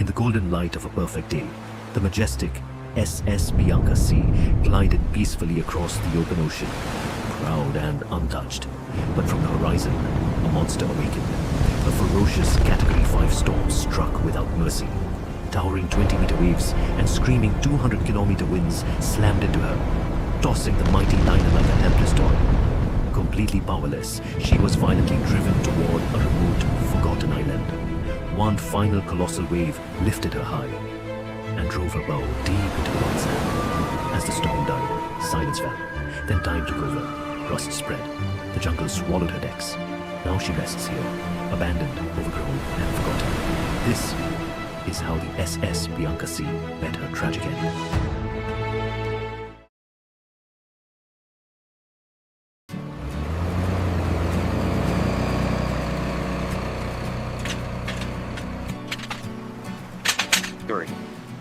In the golden light of a perfect day, the majestic SS Bianca sea glided peacefully across the open ocean, proud and untouched. But from the horizon, a monster awakened. A ferocious Category 5 storm struck without mercy. Towering 20-meter waves and screaming 200-kilometer winds slammed into her, tossing the mighty liner like a helpless toy. Completely powerless, she was violently driven toward a remote, forgotten island. One final colossal wave lifted her high and drove her bow deep into the white sand. As the storm died, silence fell. Then time took over. Rust spread. The jungle swallowed her decks. Now she rests here, abandoned, overgrown, and forgotten. This is how the SS Bianca sea met her tragic end.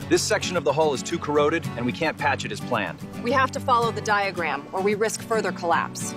This section of the hull is too corroded, and we can't patch it as planned. We have to follow the diagram, or we risk further collapse.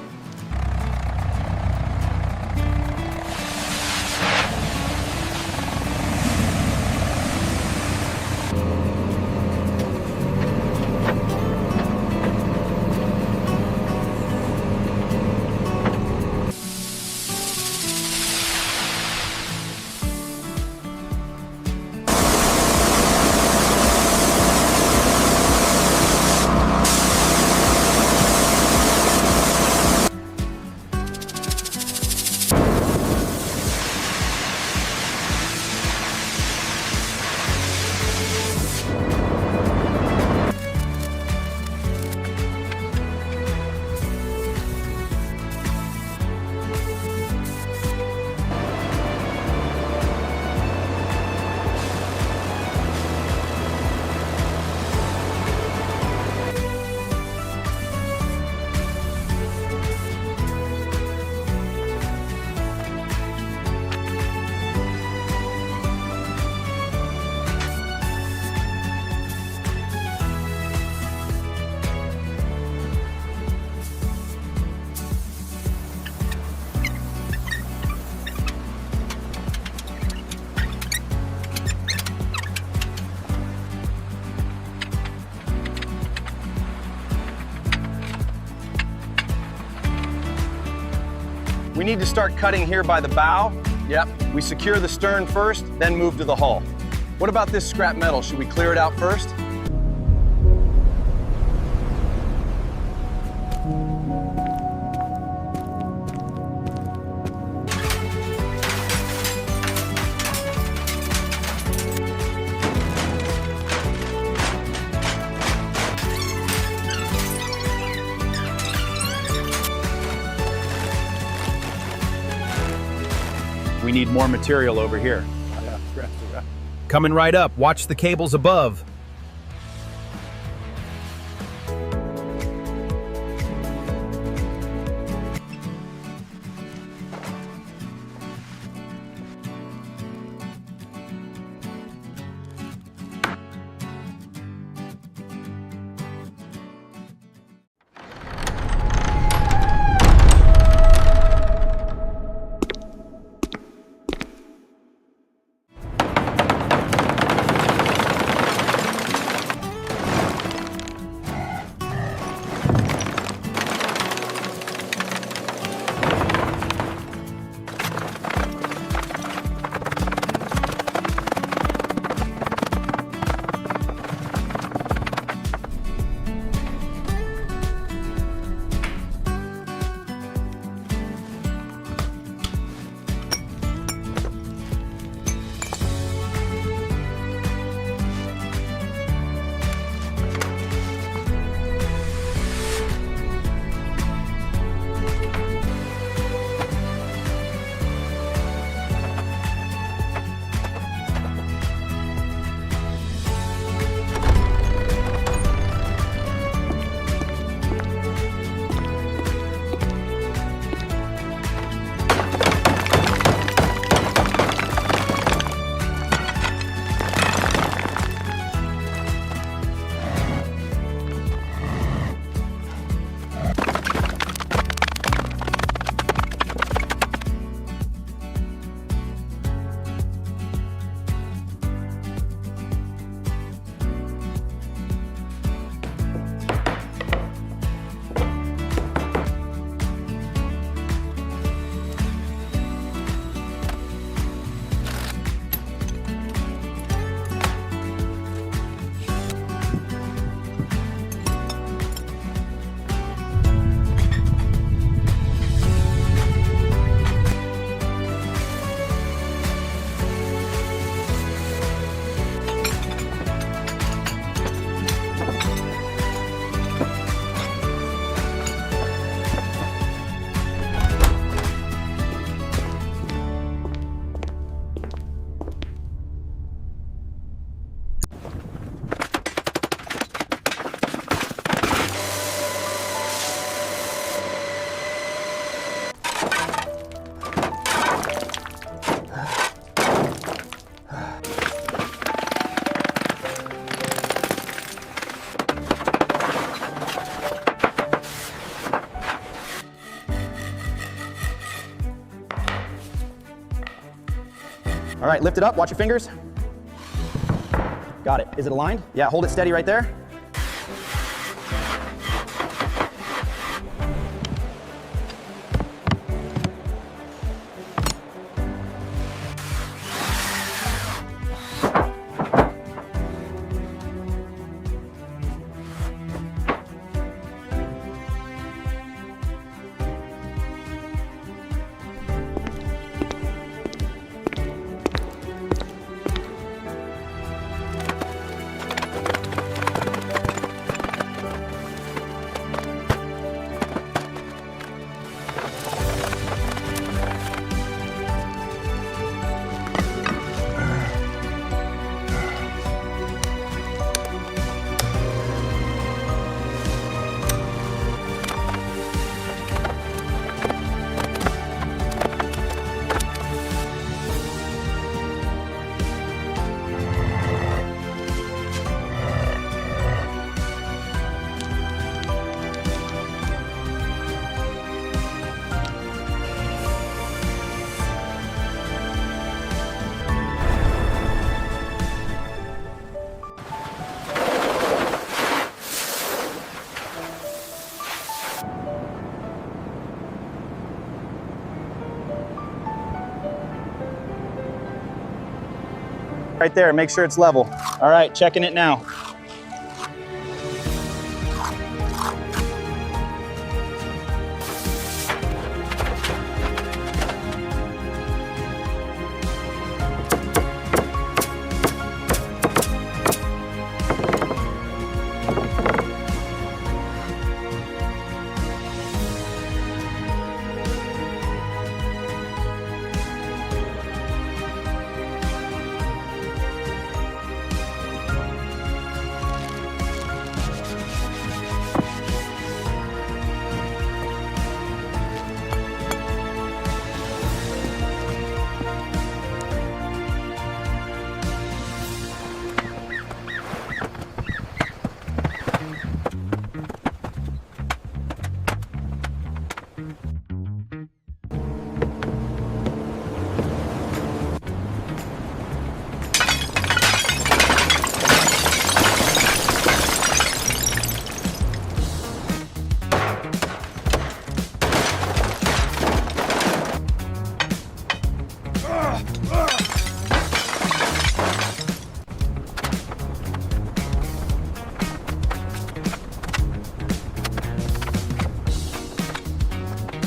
We need to start cutting here by the bow. Yep. We secure the stern first, then move to the hull. What about this scrap metal? Should we clear it out first? We need more material over here. Coming right up, watch the cables above. All right, lift it up, watch your fingers. Got it. Is it aligned? Yeah, hold it steady right there. Right there, make sure it's level. All right, checking it now.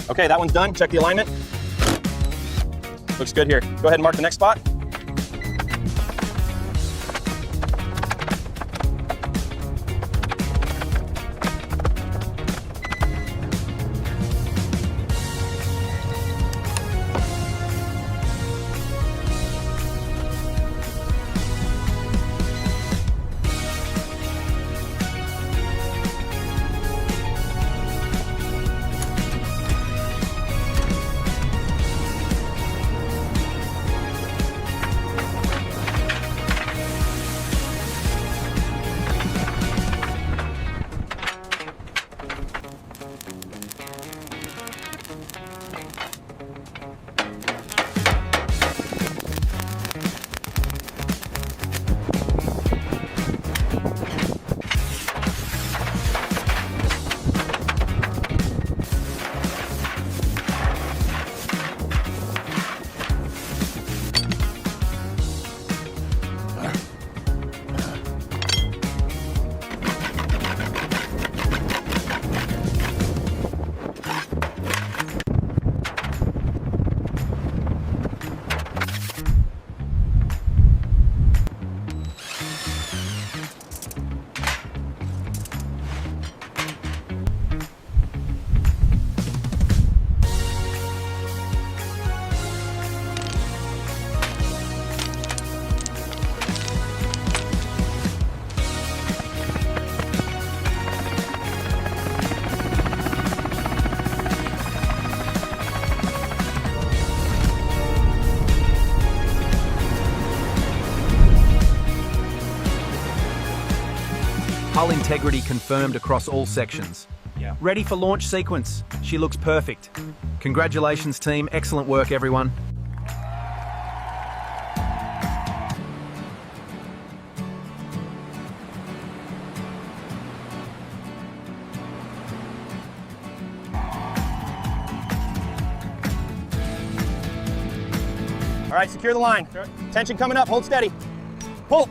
Okay, that one's done. Check the alignment. Looks good here. Go ahead and mark the next spot. Hull integrity confirmed across all sections. Ready for launch sequence. She looks perfect. Congratulations, team. Excellent work, everyone. All right, secure the line. Tension coming up, hold steady. Pull.